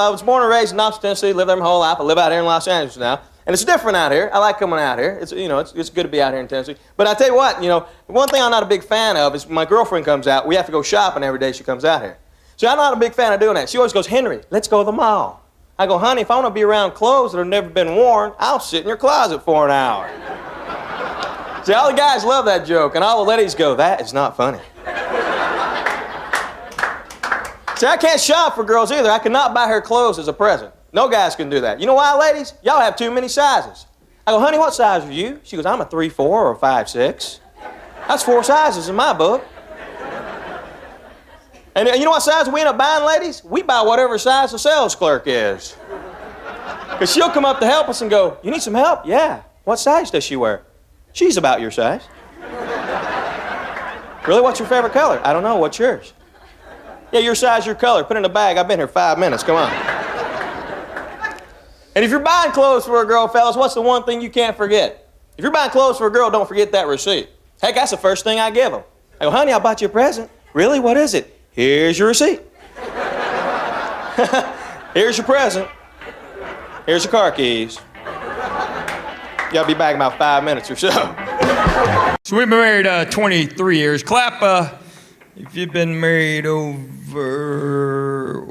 I was born and raised in Knoxville, Tennessee, lived there my whole life. I live out here in Los Angeles now. And it's different out here. I like coming out here. It's good to be out here in Tennessee. But I tell you what, one thing I'm not a big fan of is my girlfriend comes out. We have to go shopping every day she comes out here. So I'm not a big fan of doing that. She always goes, Henry, let's go to the mall. I go, honey, if I want to be around clothes that have never been worn, I'll sit in your closet for an hour. See, all the guys love that joke, and all the ladies go, that is not funny. See, I can't shop for girls either. I cannot buy her clothes as a present. No guys can do that. You know why, ladies? Y'all have too many sizes. I go, honey, what size are you? She goes, I'm a 3'4" or a 5'6". That's 4 sizes in my book. And you know what size we end up buying, ladies? We buy whatever size the sales clerk is. Because she'll come up to help us and go, you need some help? Yeah. What size does she wear? She's about your size. Really, what's your favorite color? I don't know, what's yours? Yeah, your size, your color. Put it in a bag. I've been here 5 minutes, come on. And if you're buying clothes for a girl, fellas, what's the one thing you can't forget? If you're buying clothes for a girl, don't forget that receipt. Heck, that's the first thing I give them. I go, honey, I bought you a present. Really, what is it? Here's your receipt. Here's your present. Here's your car keys. You gotta be back in about 5 minutes or so. So we've been married 23 years. Clap if you've been married over...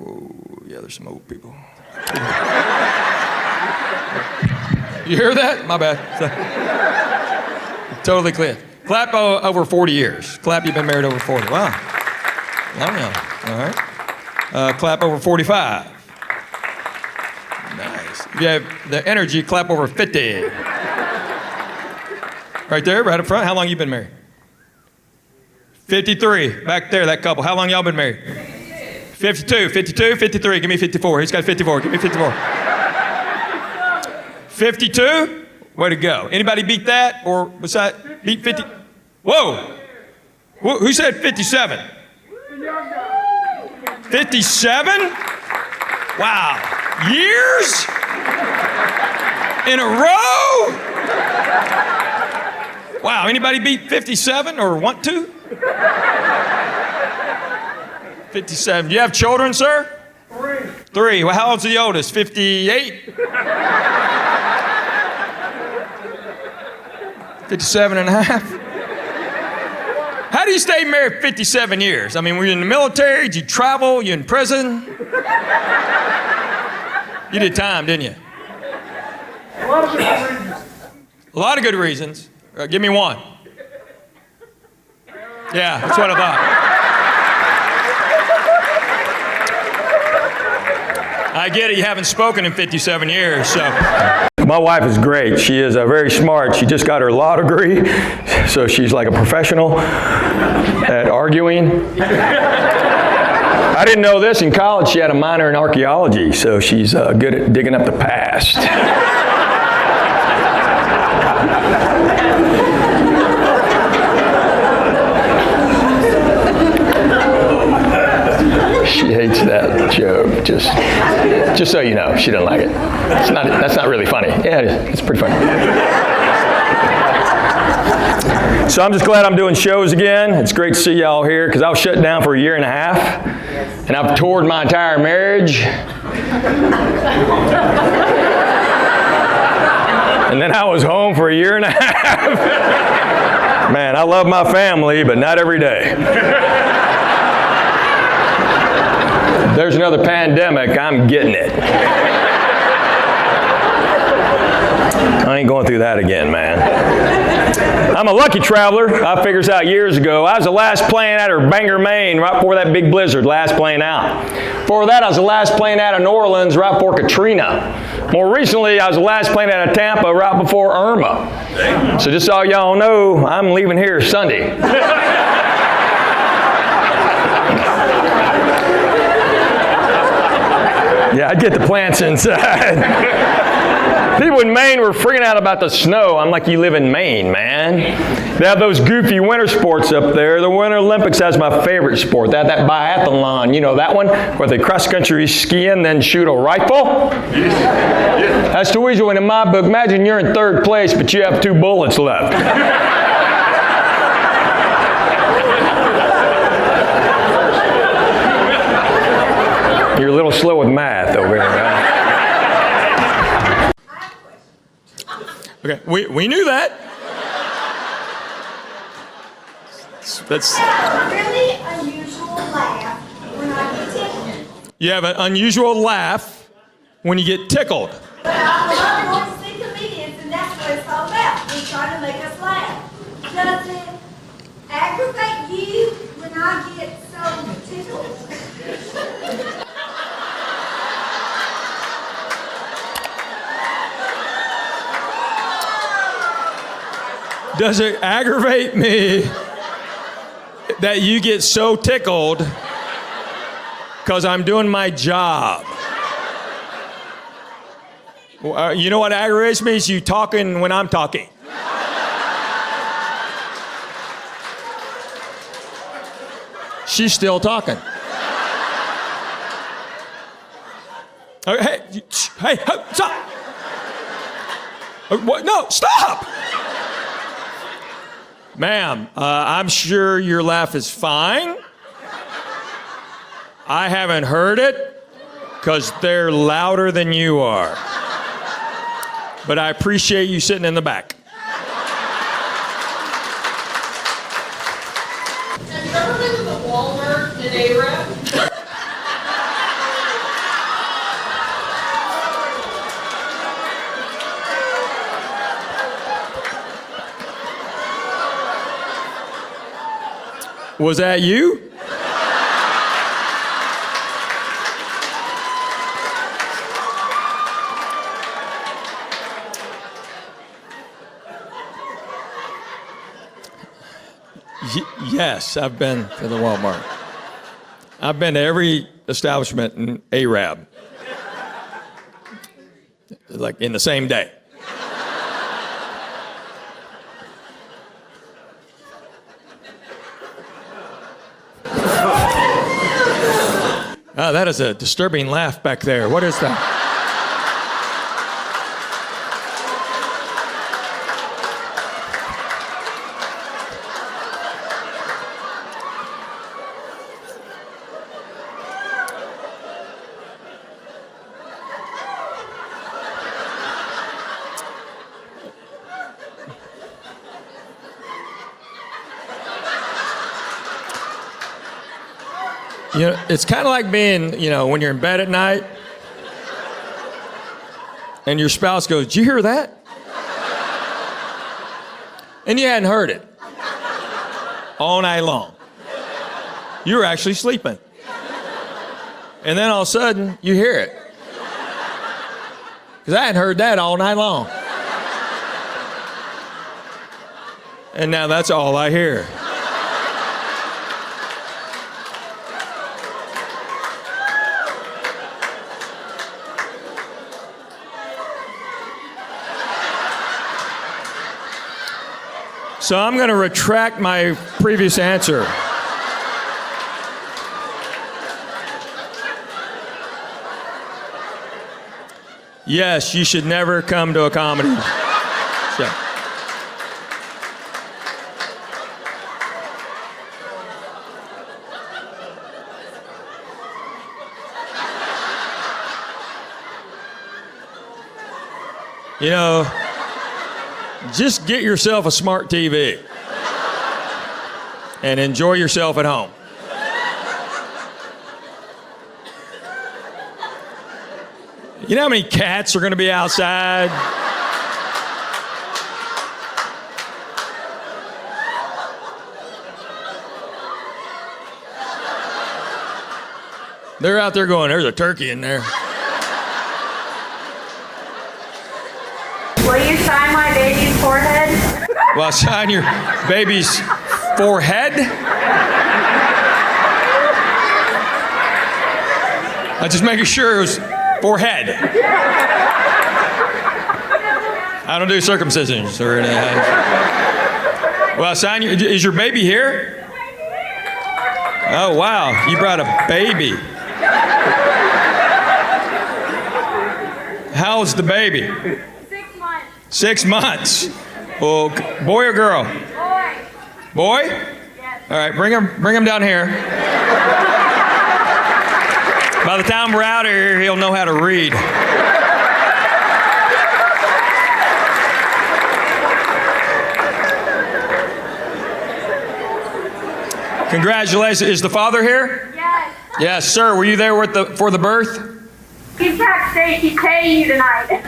yeah, there's some old people. You hear that? My bad. Totally clear. Clap over 40 years. Clap you've been married over 40. Wow. Long young. All right. Clap over 45. Nice. If you have the energy, clap over 50. Right there, right up front. How long you been married? 53. Back there, that couple. How long y'all been married? 52. 52, 53. Give me 54. He's got 54. Give me 54. 52? Way to go. Anybody beat that? Or beat 50? Whoa. Who said 57? 57? Wow. Years? In a row? Wow. Anybody beat 57 or want to? 57. Do you have children, sir? 3. Well, how old's the oldest? 58? 57 and a half? How do you stay married 57 years? I mean, were you in the military? Did you travel? You in prison? You did time, didn't you? A lot of good reasons. A lot of good reasons. Give me one. Yeah, that's what I thought. I get it, you haven't spoken in 57 years, so. My wife is great. She is very smart. She just got her law degree, so she's like a professional at arguing. I didn't know this. In college, she had a minor in archaeology, so she's good at digging up the past. She hates that joke. Just so you know, she doesn't like it. That's not really funny. Yeah, it is. It's pretty funny. So I'm just glad I'm doing shows again. It's great to see y'all here because I was shut down for a year and a half, and I've toured my entire marriage. And then I was home for a year and a half. Man, I love my family, but not every day. There's another pandemic, I'm getting it. I ain't going through that again, man. I'm a lucky traveler. I figured this out years ago. I was the last plane out of Bangor, Maine, right before that big blizzard, last plane out. Before that, I was the last plane out of New Orleans, right before Katrina. More recently, I was the last plane out of Tampa, right before Irma. So just so y'all know, I'm leaving here Sunday. Yeah, I'd get the plants inside. People in Maine were freaking out about the snow. I'm like, you live in Maine, man. They have those goofy winter sports up there. The Winter Olympics has my favorite sport. They have that biathlon, you know that one? Where they cross-country ski and then shoot a rifle? Yes. That's too easy one in my book. Imagine you're in 3rd place, but you have 2 bullets left. You're little slow with math over here. Okay, we knew that. That's. Really unusual laugh when I get tickled. You have an unusual laugh when you get tickled. But I love going to see comedians, and that's what it's all about. We're trying to make us laugh. Does it aggravate you when I get so tickled? Does it aggravate me that you get so tickled because I'm doing my job? You know what aggravates me is you talking when I'm talking. She's still talking. Hey, stop! What? No, stop! Ma'am, I'm sure your laugh is fine. I haven't heard it because they're louder than you are. But I appreciate you sitting in the back. Have you ever been to the Walmart in Arab? Was that you? Yes, I've been to the Walmart. I've been to every establishment in Arab. Like in the same day. Oh, that is a disturbing laugh back there. What is that? You know, it's kind of like being, when you're in bed at night and your spouse goes, "Did you hear that?" And you hadn't heard it all night long. You were actually sleeping. And then all of a sudden, you hear it. Because I hadn't heard that all night long. And now that's all I hear. So I'm going to retract my previous answer. Yes, you should never come to a comedy show. Just get yourself a smart TV and enjoy yourself at home. You know how many cats are going to be outside? They're out there going, "There's a turkey in there." Will you sign my baby's forehead? Well, sign your baby's forehead? I'm just making sure it was forehead. I don't do circumcisions or anything. Well, sign your. Is your baby here? Oh, wow. You brought a baby. How's the baby? 6 months. 6 months. Well, boy or girl? Boy. Boy? Yes. All right, bring him down here. By the time we're out of here, he'll know how to read. Congratulations. Is the father here? Yes. Yes, sir. Were you there for the birth? He's backstage. He's paying you tonight.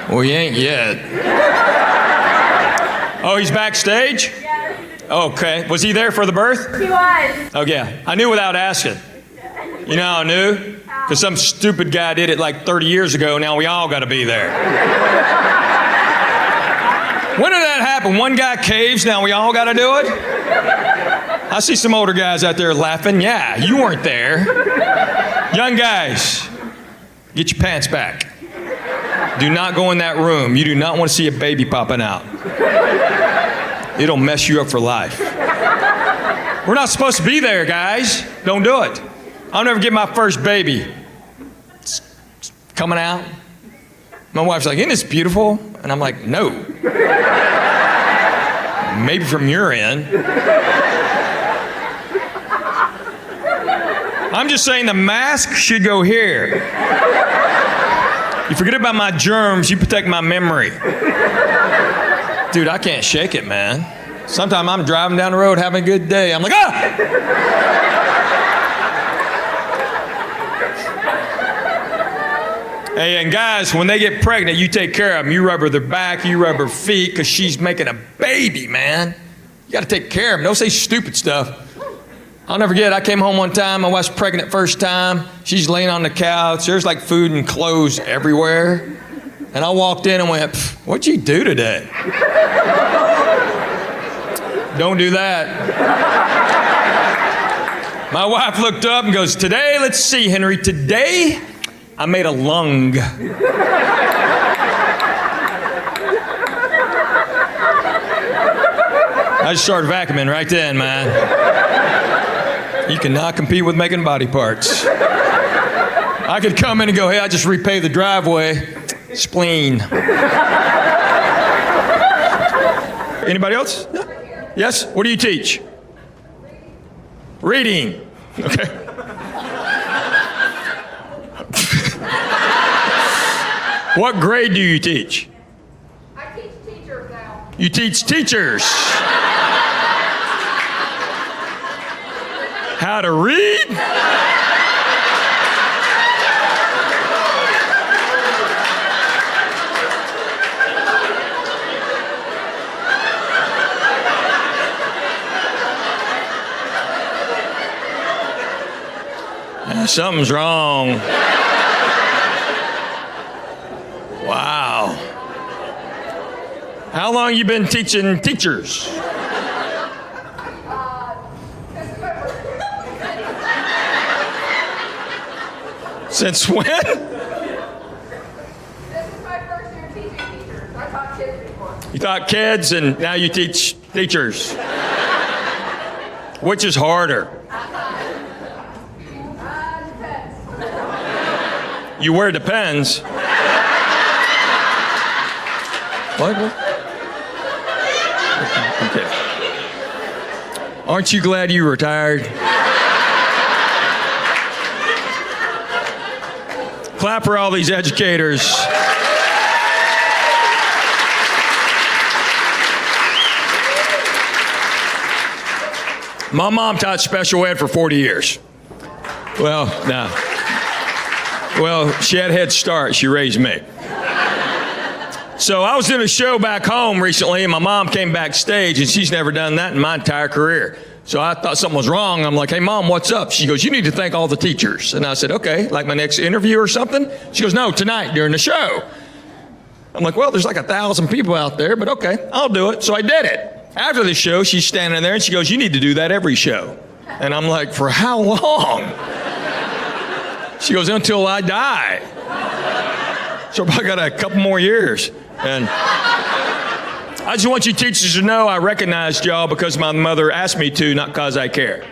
Well, he ain't yet. Oh, he's backstage? Yes. Okay. Was he there for the birth? He was. Oh, yeah. I knew without asking. You know how I knew? Because some stupid guy did it like 30 years ago. Now we all got to be there. When did that happen? One guy caves, now we all got to do it? I see some older guys out there laughing. Yeah, you weren't there. Young guys, get your pants back. Do not go in that room. You do not want to see a baby popping out. It'll mess you up for life. We're not supposed to be there, guys. Don't do it. I'll never get my first baby. It's coming out. My wife's like, isn't this beautiful? And I'm like, no. Maybe from your end. I'm just saying the mask should go here. You forget about my germs, you protect my memory. Dude, I can't shake it, man. Sometimes I'm driving down the road having a good day. I'm like, ah! Hey, and guys, when they get pregnant, you take care of them. You rub her their back, you rub her feet, because she's making a baby, man. You got to take care of them. Don't say stupid stuff. I'll never forget, I came home one time, my wife's pregnant first time. She's laying on the couch. There's like food and clothes everywhere. And I walked in and went, what'd you do today? Don't do that. My wife looked up and goes, today, let's see, Henry, today I made a lung. I just started vacuuming right then, man. You cannot compete with making body parts. I could come in and go, hey, I just repaved the driveway. Spleen. Anybody else? No? Yes? What do you teach? Reading. Okay. What grade do you teach? I teach teachers now. You teach teachers. How to read? Something's wrong. Wow. How long you been teaching teachers? Since when? This is my first year teaching teachers. I taught kids before. You taught kids and now you teach teachers. Which is harder? Depends. You wear Depends. What? Okay. Aren't you glad you retired? Clap for all these educators. My mom taught special ed for 40 years. Well, no. Well, she had a head start. She raised me. So I was in a show back home recently, and my mom came backstage, and she's never done that in my entire career. So I thought something was wrong. I'm like, hey, Mom, what's up? She goes, you need to thank all the teachers. And I said, okay, like my next interview or something? She goes, no, tonight during the show. I'm like, well, there's like 1,000 people out there, but okay, I'll do it. So I did it. After the show, she's standing there, and she goes, you need to do that every show. And I'm like, for how long? She goes, until I die. So I got a couple more years. And I just want you teachers to know I recognized y'all because my mother asked me to, not because I care.